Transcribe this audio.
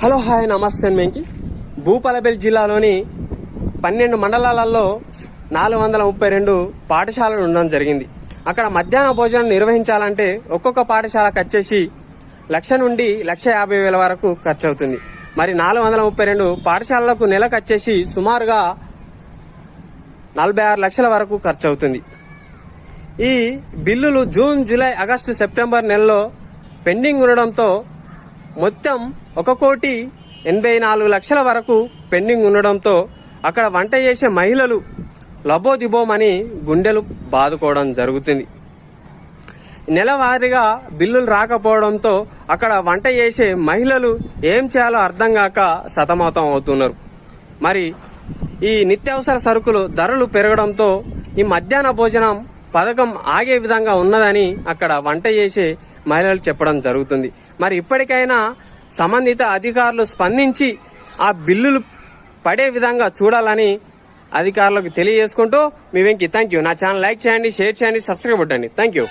Hello hi నమస్తే వెంకి. భూపాలపల్లి జిల్లాలోని 12 మండలాలలో 432 పాఠశాలలు ఉండడం జరిగింది. అక్కడ మధ్యాహ్న భోజనం నిర్వహించాలంటే ఒక్కొక్క పాఠశాలకు వచ్చేసి 1,00,000 నుండి 1,50,000 వరకు ఖర్చు అవుతుంది. మరి 432 పాఠశాలలకు నెలకు వచ్చేసి సుమారుగా 46 లక్షల వరకు ఖర్చు అవుతుంది. ఈ బిల్లులు జూన్, జూలై, ఆగస్టు, సెప్టెంబర్ నెలలో పెండింగ్ ఉండడంతో మొత్తం 1,84,00,000 వరకు పెండింగ్ ఉండడంతో అక్కడ వంట చేసే మహిళలు లబోదిబోమని గుండెలు బాదుకోవడం జరుగుతుంది. నెలవారీగా బిల్లులు రాకపోవడంతో అక్కడ వంట చేసే మహిళలు ఏం చేయాలో అర్థం కాక సతమతం అవుతున్నారు. మరి ఈ నిత్యావసర సరుకులు ధరలు పెరగడంతో ఈ మధ్యాహ్న భోజనం పథకం ఆగే విధంగా ఉన్నదని అక్కడ వంట చేసే మహిళలు చెప్పడం జరుగుతుంది. మరి ఇప్పటికైనా సంబంధిత అధికారులు స్పందించి ఆ బిల్లులు పడే విధంగా చూడాలని అధికారులకు తెలియజేసుకుంటూ మీ వెంకి థ్యాంక్ యూ. నా ఛానల్ లైక్ చేయండి, షేర్ చేయండి, సబ్స్క్రైబ్ కొట్టండి. Thank you.